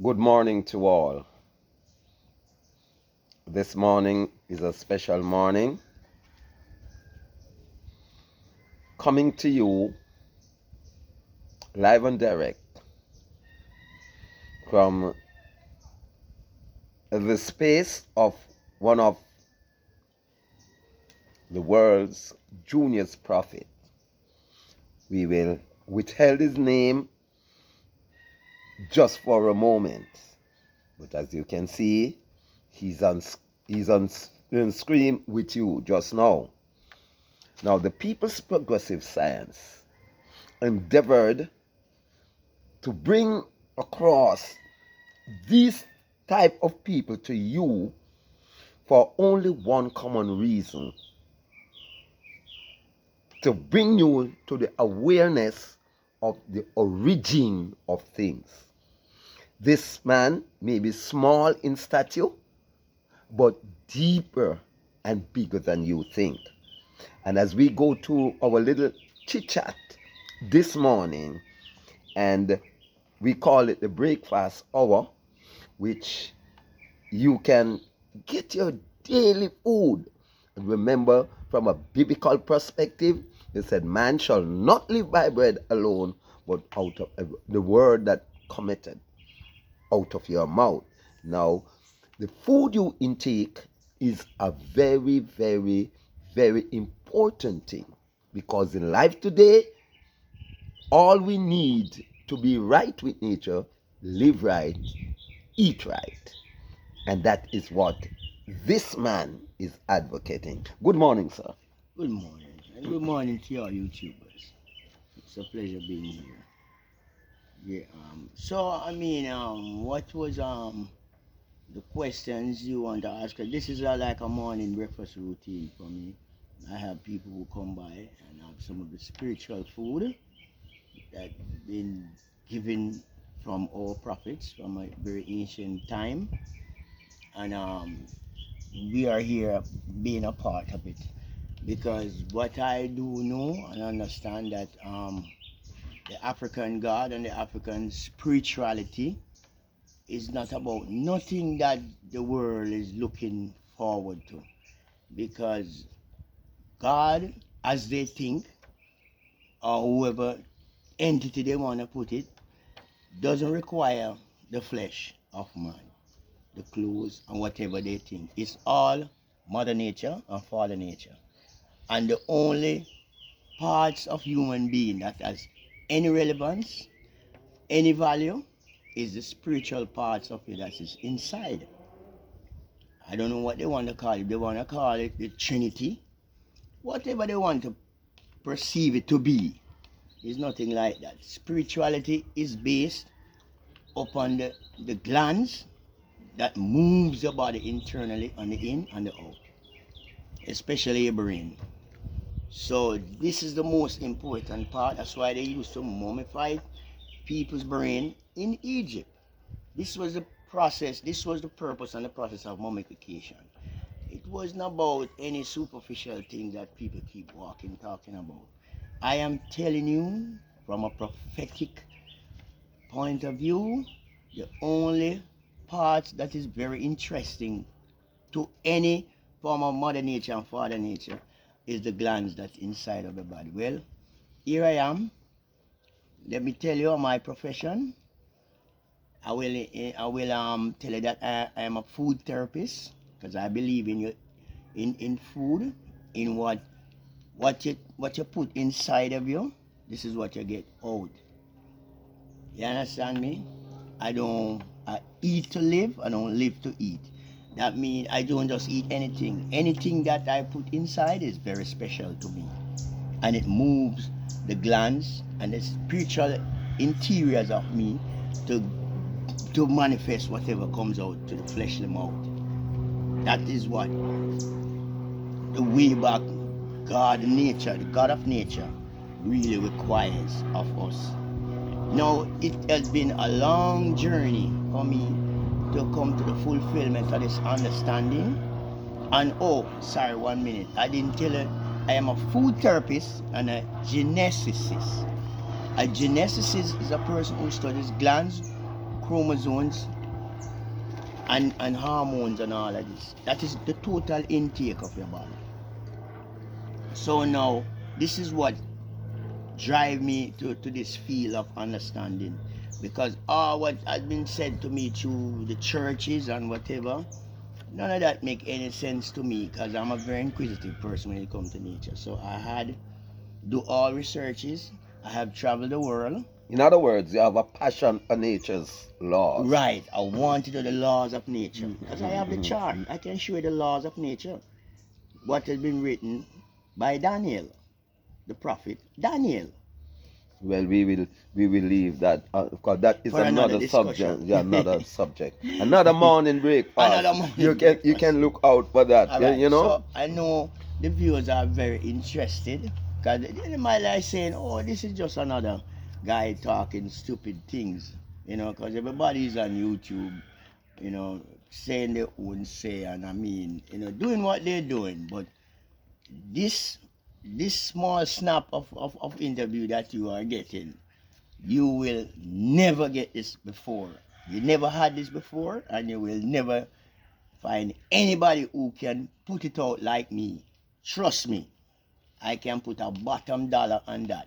Good morning to all. This morning is a special morning, coming to you live and direct from the space of one of the world's junior's prophet. We will withhold his name just for a moment, but as you can see, he's on screen with you just now. Now, the People's Progressive Science endeavored to bring across these type of people to you for only one common reason: to bring you to the awareness of the origin of things. This man may be small in stature, but deeper and bigger than you think. And as we go to our little chit chat this morning, and we call it the breakfast hour, which you can get your daily food. And remember, from a biblical perspective, it said, man shall not live by bread alone, but out of the word that committed out of your mouth. Now, the food you intake is a very, very, very important thing, because in life today, all we need to be right with nature, live right, eat right. And that is what this man is advocating. Good morning, sir. Good morning, and good morning to your YouTubers. It's a pleasure being here. Yeah. What was the questions you want to ask? This is like a morning breakfast routine for me. I have people who come by and have some of the spiritual food that been given from our prophets from a very ancient time, and we are here being a part of it. Because what I do know and understand that the African God and the African spirituality is not about nothing that the world is looking forward to. Because God, as they think, or whoever entity they want to put it, doesn't require the flesh of man, the clothes and whatever they think. It's all Mother Nature and Father Nature. And the only parts of human being that has any relevance, any value, is the spiritual parts of it that is inside. I don't know what they want to call it. They want to call it the Trinity. Whatever they want to perceive it to be, is nothing like that. Spirituality is based upon the glands that moves the body internally on the in and the out, especially your brain. So this is the most important part. That's why they used to mummify people's brain in Egypt. This was the process, this was the purpose and the process of mummification. It wasn't about any superficial thing that people keep talking about. I am telling you from a prophetic point of view, the only part that is very interesting to any form of Mother Nature and Father Nature is the glands that's inside of the body. Well, here I am. Let me tell you my profession. I will tell you that I am a food therapist, because I believe in food, in what you put inside of you. This is what you get out. You understand me? I eat to live. I don't live to eat. That means I don't just eat anything. Anything that I put inside is very special to me, and it moves the glands and the spiritual interiors of me to manifest whatever comes out to the fleshly mouth. That is what the way back God nature, the God of nature, really requires of us. Now, it has been a long journey for me to come to the fulfillment of this understanding. And oh, sorry, 1 minute. I didn't tell you, I am a food therapist and a geneticist. A geneticist is a person who studies glands, chromosomes and hormones and all of this. That is the total intake of your body. So now, this is what drive me to this field of understanding, because all what has been said to me through the churches and whatever, none of that make any sense to me, because I'm a very inquisitive person when it comes to nature. So I had do all researches. I have traveled the world. In other words, you have a passion for nature's laws. Right, I want to do the laws of nature, because I have the chart. I can show you the laws of nature, what has been written by Daniel, the prophet Daniel. Well, we will leave that because that is For another another subject. discussion. Yeah, another subject. Another morning breakfast. Another morning you breakfast. can look out for that. All right, You know. so I know the viewers are very interested, because they might like saying, "Oh, this is just another guy talking stupid things," because everybody's on YouTube, saying their own say, and I mean, doing what they're doing. But this small snap of interview that you are getting, you will never get this before. You never had this before, and you will never find anybody who can put it out like me. Trust me, I can put a bottom dollar on that,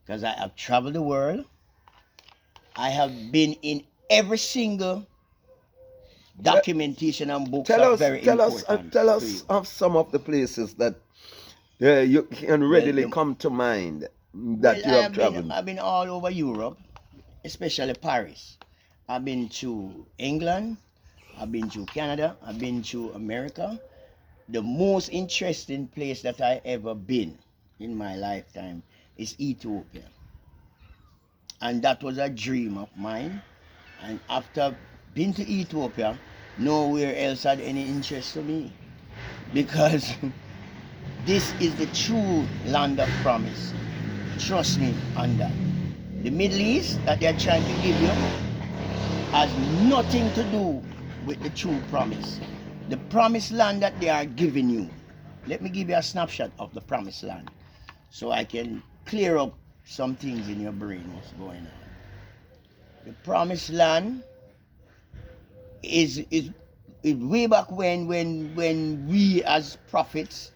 because I have traveled the world. I have been in every single documentation and books Tell are us, very tell us, important. tell to you. us of some of the places that you can readily the- come to mind that Well, you have traveled. I've been all over Europe, especially Paris. I've been to England. I've been to Canada. I've been to America. The most interesting place that I ever been in my lifetime is Ethiopia. And that was a dream of mine. And after being to Ethiopia, nowhere else had any interest to me. Because this is the true land of promise. Trust me on that. The Middle East that they're trying to give you has nothing to do with the true promise. The promised land that they are giving you. Let me give you a snapshot of the promised land, so I can clear up some things in your brain, what's going on. The promised land is way back when we as prophets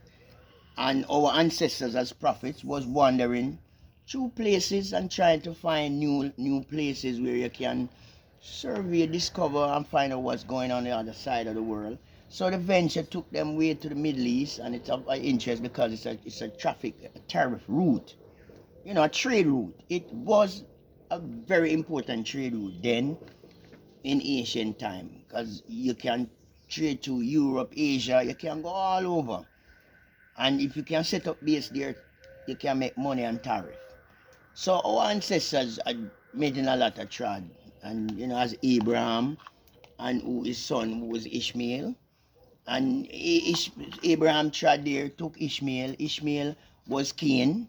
and our ancestors as prophets was wandering through places and trying to find new places where you can survey, discover, and find out what's going on the other side of the world. So the venture took them way to the Middle East, and it's of interest because it's a tariff route, a trade route. It was a very important trade route then in ancient time, because you can trade to Europe, Asia, you can go all over. And if you can set up base there, you can make money on tariff. So our ancestors had made in a lot of trade. And as Abraham, and his son who was Ishmael. And Abraham trod there, took Ishmael. Ishmael was Cain,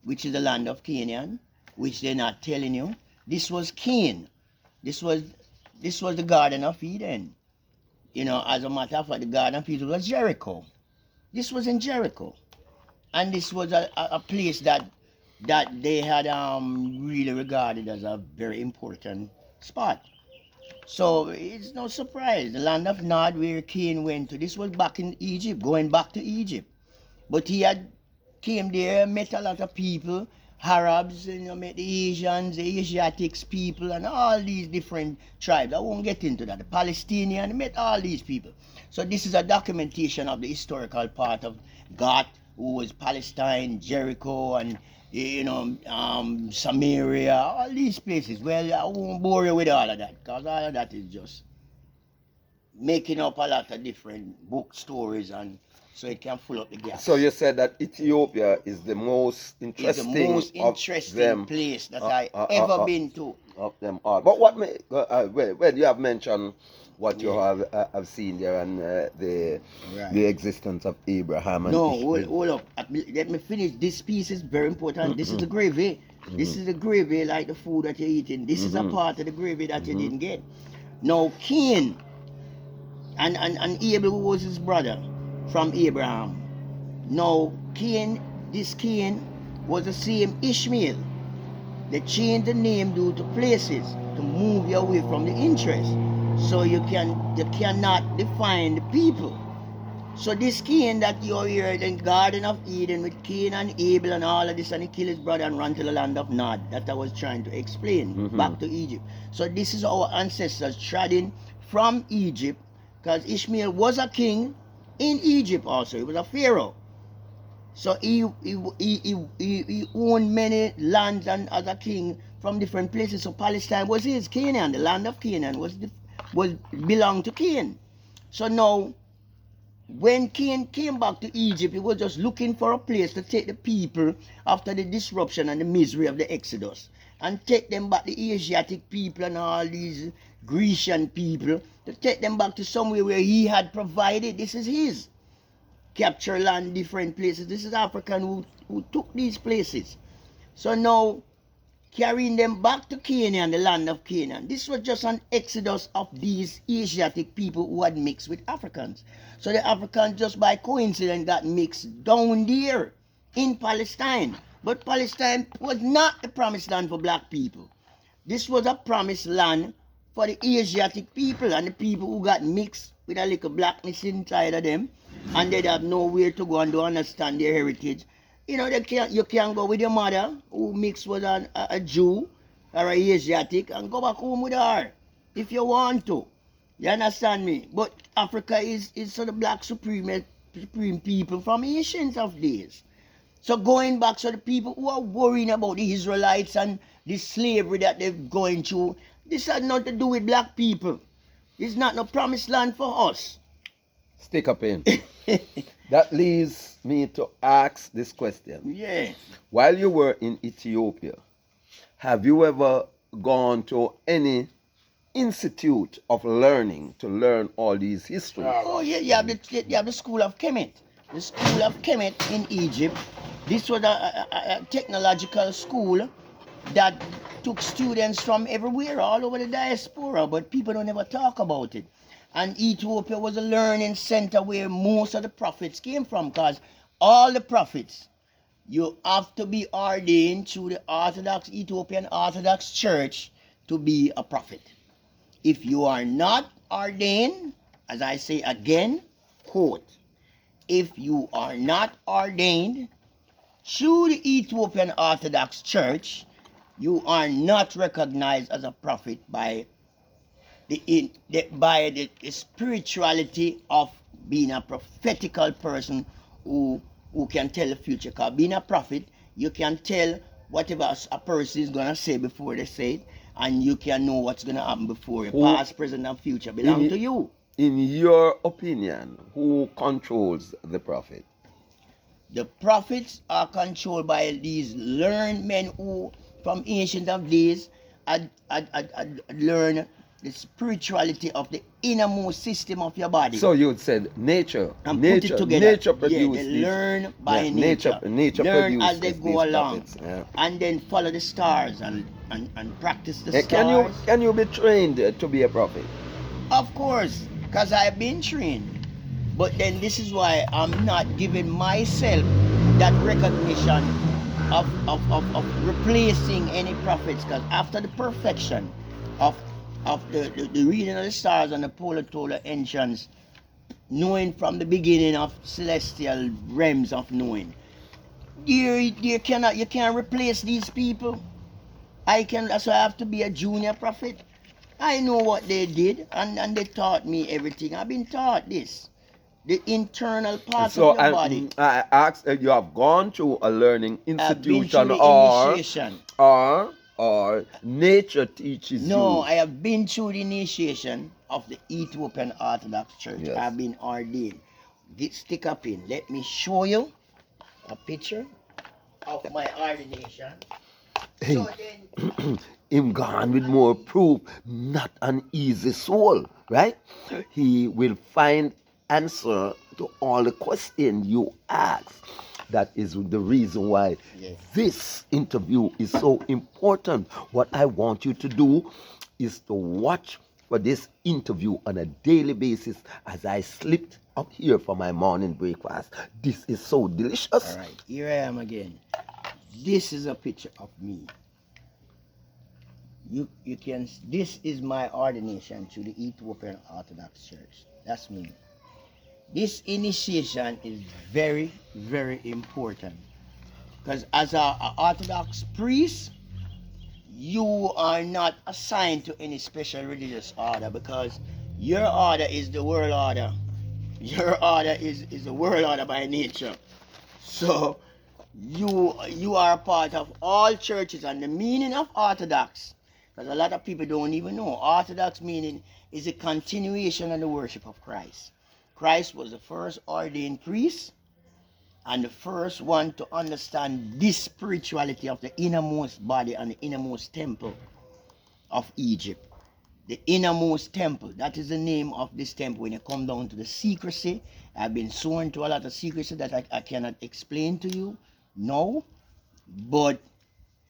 which is the land of Canaan, which they're not telling you. This was Cain. This was the Garden of Eden. As a matter of fact, the Garden of Eden was Jericho. This was in Jericho. And this was a place that they had really regarded as a very important spot. So it's no surprise. The land of Nod, where Cain went to, this was back in Egypt, going back to Egypt. But he had came there, met a lot of people, Arabs, met the Asians, the Asiatics people, and all these different tribes. I won't get into that. The Palestinians, met all these people. So this is a documentation of the historical part of Gath, who was Palestine, Jericho, and Samaria, all these places. Well, I won't bore you with all of that, because all of that is just making up a lot of different book stories, and so it can fill up the gaps. So you said that Ethiopia is the most It's interesting, the most of interesting them, place that I ever been to. of them all. But what well, you have mentioned what you have seen there, and the existence of Abraham and No, Ishmael. hold up. Let me finish. This piece is very important. This is the gravy. This is the gravy, like the food that you're eating. This is a part of the gravy that you didn't get. Now, Cain and Abel, who was his brother from Abraham. Now, this Cain was the same Ishmael They change the name due to places to move you away from the interest. So you cannot define the people. So this Cain that you hear in the Garden of Eden with Cain and Abel and all of this, and he killed his brother and ran to the land of Nod, that I was trying to explain, back to Egypt. So this is our ancestors treading from Egypt, because Ishmael was a king in Egypt also. He was a pharaoh. So he owned many lands and as a king from different places. So Palestine was his. Canaan, the land of Canaan, was belonged to Cain. So now, when Cain came back to Egypt, he was just looking for a place to take the people after the disruption and the misery of the Exodus, and take them back, the Asiatic people and all these Grecian people, to take them back to somewhere where he had provided. This is his. Capture land, different places. This is African who took these places. So now, carrying them back to Canaan, the land of Canaan. This was just an exodus of these Asiatic people who had mixed with Africans. So the Africans just by coincidence got mixed down there in Palestine. But Palestine was not the promised land for black people. This was a promised land for the Asiatic people and the people who got mixed with a little blackness inside of them, and they have nowhere to go and don't understand their heritage. You know, you can't go with your mother who mixed with a Jew or an Asiatic and go back home with her if you want to. You understand me? But Africa is sort of black supreme people from ancient of days. So going back, so the people who are worrying about the Israelites and the slavery that they're going through, this has nothing to do with black people. It's not no promised land for us. Stick up in. That leads me to ask this question. Yeah. While you were in Ethiopia, have you ever gone to any institute of learning to learn all these histories? Oh yeah, you have the School of Kemet. The School of Kemet in Egypt. This was a technological school that took students from everywhere, all over the diaspora, but people don't ever talk about it. And Ethiopia was a learning center where most of the prophets came from, because all the prophets, you have to be ordained through the Ethiopian Orthodox Church to be a prophet. If you are not ordained, as I say again, quote, if you are not ordained through the Ethiopian Orthodox Church, you are not recognized as a prophet by the spirituality of being a prophetical person who can tell the future. Because being a prophet, you can tell whatever a person is going to say before they say it, and you can know what's going to happen before. Past, present, and future belong to you. In your opinion, who controls the prophet? The prophets are controlled by these learned men who, from ancient of days, had learned the spirituality of the innermost system of your body. So you said nature. And nature, put it together. nature produced they learn by nature. Nature learn produced as they go along. And then follow the stars and practice the stars. Can you be trained to be a prophet? Of course, because I've been trained. But then this is why I'm not giving myself that recognition of replacing any prophets, because after the perfection of the reading of the stars and the polar entrance, knowing from the beginning of celestial realms of knowing, you can't replace these people. That's why I have to be a junior prophet. I know what they did, and they taught me everything. I've been taught this. The internal parts of your body. I asked if you have gone to a learning institution or nature teaches you. No, I have been through the initiation of the Ethiopian Orthodox Church. Yes. I've been ordained. Stick up in. Let me show you a picture of my ordination. Hey, So then, him gone with more proof, not an easy soul, right? He will find answer to all the questions you ask. That is the reason why this interview is so important. What I want you to do is to watch for this interview on a daily basis as I slipped up here for my morning breakfast. This is so delicious. all right, here I am again. This is a picture of me. you can. This is my ordination to the Ethiopian Orthodox Church. That's me. This initiation is very, very important because as a Orthodox priest, you are not assigned to any special religious order because your order is the world order. Your order is the world order by nature. So you are a part of all churches, and the meaning of Orthodox, because a lot of people don't even know, Orthodox meaning is a continuation of the worship of Christ. Christ was the first ordained priest and the first one to understand this spirituality of the innermost body and the innermost temple of Egypt. The innermost temple, that is the name of this temple. When you come down to the secrecy, I've been sworn to a lot of secrecy that I cannot explain to you now, but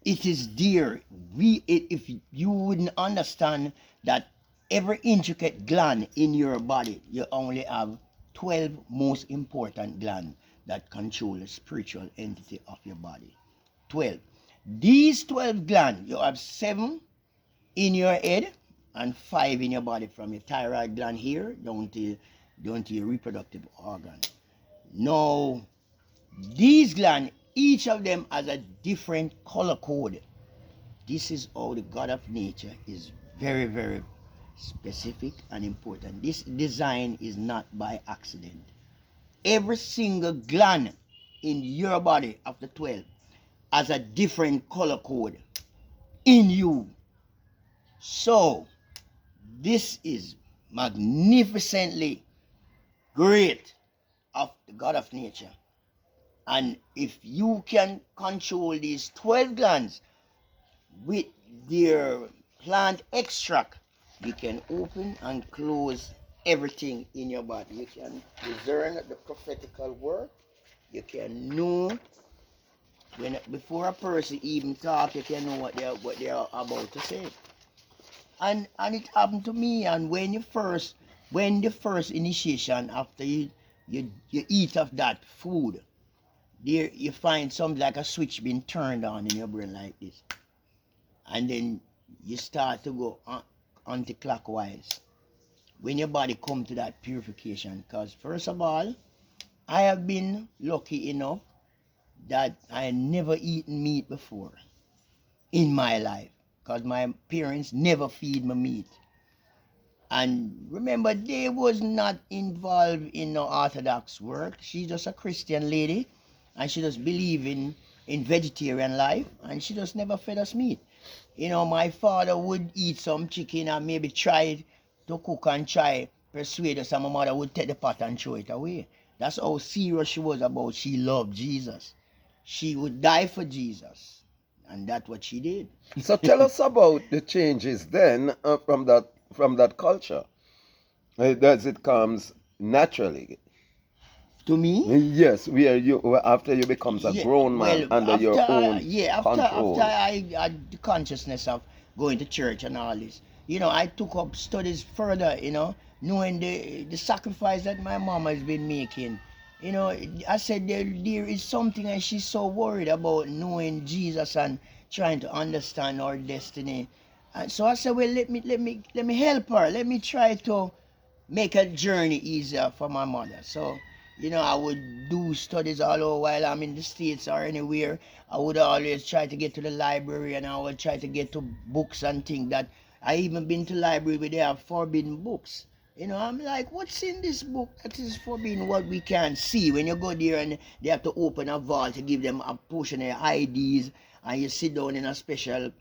it is there. If you wouldn't understand that every intricate gland in your body, you only have 12 most important glands that control the spiritual entity of your body. 12. These 12 glands, you have 7 in your head and 5 in your body, from your thyroid gland here down to your reproductive organ. Now, these glands, each of them has a different color code. This is how the God of nature is very, very specific and important. This design is not by accident. Every single gland in your body of the 12 has a different color code in you. So, this is magnificently great of the God of nature. And if you can control these 12 glands with their plant extract, you can open and close everything in your body. You can discern the prophetical word. You can know before a person even talk, you can know what they are about to say. And it happened to me. And when the first initiation, after you eat of that food, there you find something like a switch being turned on in your brain like this, and then you start to go anti-clockwise when your body come to that purification. Because first of all, I have been lucky enough that I never eaten meat before in my life, because my parents never feed me meat. And remember, they was not involved in no Orthodox work. She's just a Christian lady, and she just believe in vegetarian life, and she just never fed us meat. You know, my father would eat some chicken and maybe try to cook and try persuade us, and my mother would take the pot and throw it away. That's how serious she was about she loved Jesus. She would die for Jesus, and that's what she did. So tell us about the changes then from that culture. Does it comes naturally? To me? Yes, where you after you becomes a grown man under your own control. After I had the consciousness of going to church and all this, you know, I took up studies further, you know, knowing the sacrifice that my mama has been making. You know, I said there is something, and she's so worried about knowing Jesus and trying to understand our destiny. And so I said, well, let me help her. Let me try to make a journey easier for my mother. So, you know, I would do studies all over while I'm in the States or anywhere. I would always try to get to the library, and I would try to get to books and things that I even been to library where they have forbidden books. You know, I'm like, what's in this book that is forbidden, what we can't see? When you go there and they have to open a vault to give them a portion of your IDs, and you sit down in a special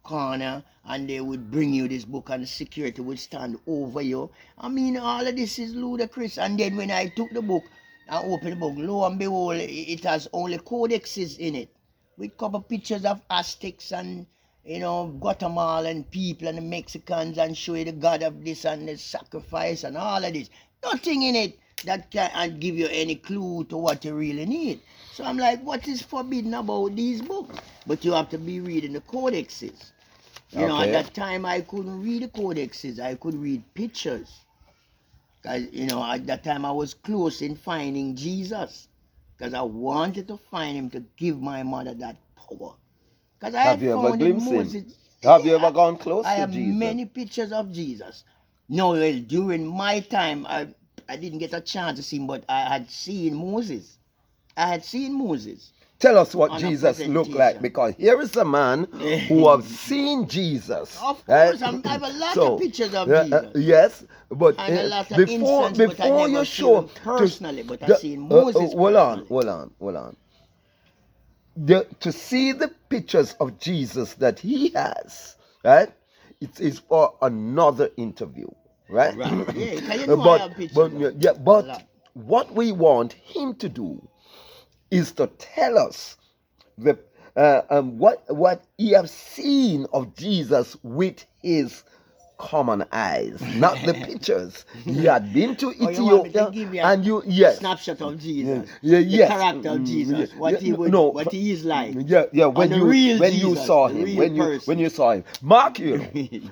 corner, and they would bring you this book, and the security would stand over you. I mean, all of this is ludicrous. And then when I took the book and opened the book, lo and behold, it has only codexes in it with a couple pictures of Aztecs and, you know, Guatemalan people and the Mexicans, and show you the god of this and the sacrifice and all of this. Nothing in it that can give you any clue to what you really need. So I'm like, what is forbidden about these books? But you have to be reading the codexes. You know, at that time I couldn't read the codexes. I could read pictures. Because, you know, at that time I was close in finding Jesus. Because I wanted to find him to give my mother that power. Because I Have had you ever found in glimpsed Moses. him? Have you ever gone close I to have Jesus? many pictures of Jesus. No, well, during my time, I didn't get a chance to see him, but I had seen Moses. I had seen Moses Tell us what on a Jesus looked like, presentation. because here is a man who have seen Jesus. Of right? course, I have a lot So, of pictures of uh, Jesus. yes, but I have a lot of before instances, but I before never you seen show him personally, but I the- seen Moses hold on, personally. hold on. To see the pictures of Jesus that he has, right? It is for another interview, right? Right. Yeah, because you know I have pictures but of yeah, a but lot. what we want him to do is to tell us the what he have seen of Jesus with his common eyes, not the pictures. He had been to Oh, you want me to Ethiopia, give you and a yes, snapshot of Jesus? yeah, The yes, character of Jesus, what he would, no, what he is like. yeah. On the real When you Jesus, saw the him, real person. when you saw him, mark you.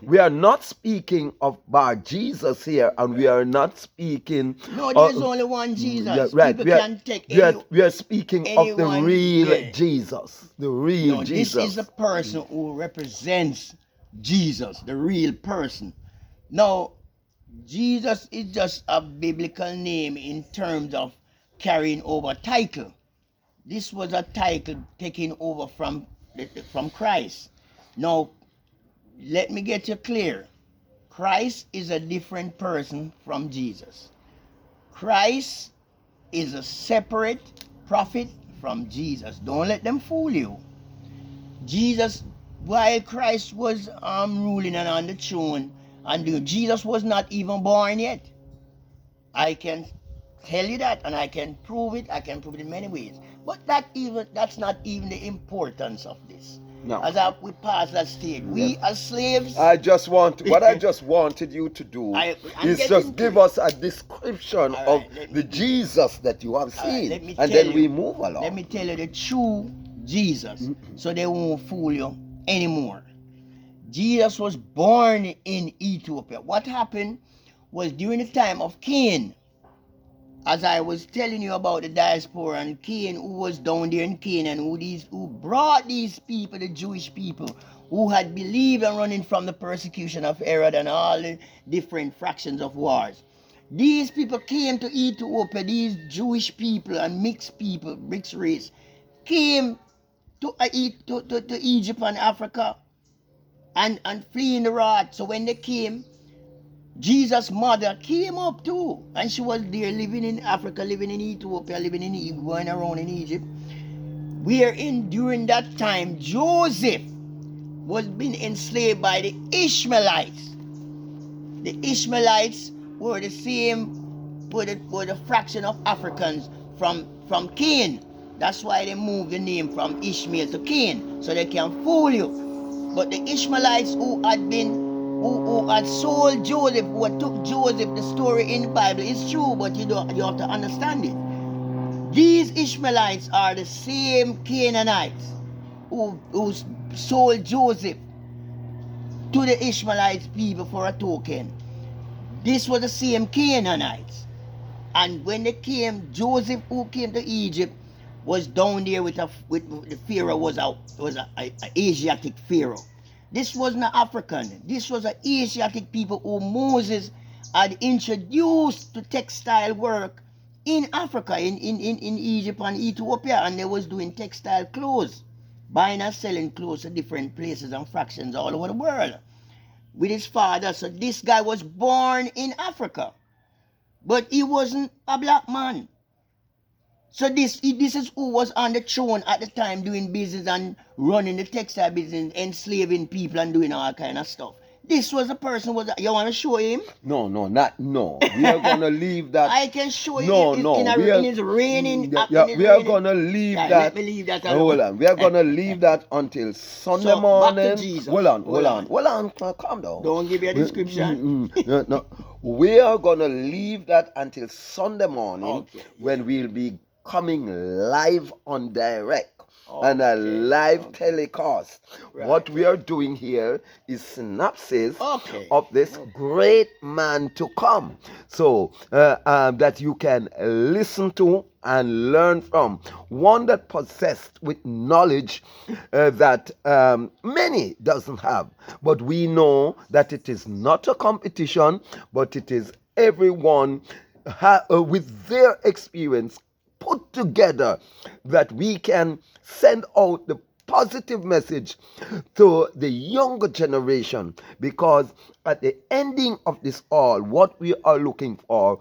We are not speaking of Bar Jesus here, and we are not speaking. No, there's only one Jesus. Yeah, right. People can take any, We are speaking of the anyone. real Yeah. Jesus, the real No, Jesus. this is the person who represents Jesus, the real person. Now, Jesus is just a biblical name in terms of carrying over title. This was a title taken over from Christ. Now, let me get you clear. Christ is a different person from Jesus. Christ is a separate prophet from Jesus. Don't let them fool you. Jesus, while Christ was ruling and on the throne, and Jesus was not even born yet. I can tell you that, and I can prove it. I can prove it in many ways. But that's not even the importance of this. No. As we pass that stage, we as slaves. I just wanted you to do I'm is getting just to give it. us a description All of right, let me the do Jesus that you have All right, seen, let me and tell then you- we move along. Let me tell you the true Jesus, so they won't fool you anymore. Jesus was born in Ethiopia. What happened was during the time of Cain, as I was telling you about the diaspora and Cain, who was down there in Canaan, who brought these people, the Jewish people, who had believed and running from the persecution of Herod and all the different fractions of wars. These people came to Ethiopia, these Jewish people and mixed people, mixed race, came to Egypt and Africa and fleeing the wrath. So when they came, Jesus' mother came up too, and she was there living in Africa, living in Ethiopia, living in going around in Egypt. During that time, Joseph was being enslaved by the Ishmaelites. The Ishmaelites were the same, were the fraction of Africans from Cain. That's why they moved the name from Ishmael to Cain, so they can fool you. But the Ishmaelites who had sold Joseph, who had took Joseph, the story in the Bible is true, but you have to understand it. These Ishmaelites are the same Canaanites who sold Joseph to the Ishmaelites people for a token. This was the same Canaanites. And when they came, Joseph, who came to Egypt, was down there with the Pharaoh was a Asiatic Pharaoh. This wasn't an African. This was an Asiatic people who Moses had introduced to textile work in Africa, in Egypt and Ethiopia, and they was doing textile clothes, buying and selling clothes to different places and fractions all over the world with his father. So this guy was born in Africa, but he wasn't a black man. So this is who was on the throne at the time doing business and running the textile business, enslaving people and doing all kind of stuff. This was the person you want to show him? No. We are gonna leave that. I can show you in his reigning. We are gonna leave Right, that. let me leave that alone. Hold on. We are gonna leave that until Sunday So, back to morning. Jesus. Hold on. Calm down. Don't give me a description. No. We are gonna leave that until Sunday morning Okay. when we'll be coming live on direct and a Okay, live okay. telecast. Right, What we right. are doing here is synopsis Okay. of this Okay. great man to come. So that you can listen to and learn from. One that possessed with knowledge that many doesn't have. But we know that it is not a competition, but it is everyone with their experience put together, that we can send out the positive message to the younger generation, because at the ending of this all, what we are looking for,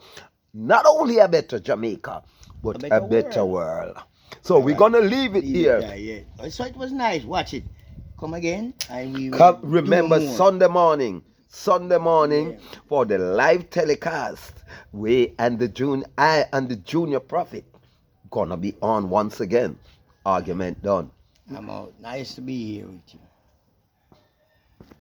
not only a better Jamaica, A but a better better world. world. So All we're right. gonna leave it Leave it here. there, yeah. So it was nice. Watch it. Come again, and we will Come, do remember more. Sunday morning Yeah. for the live telecast. We and I and the junior prophet gonna be on once again. Argument done. I'm out. Nice to be here with you.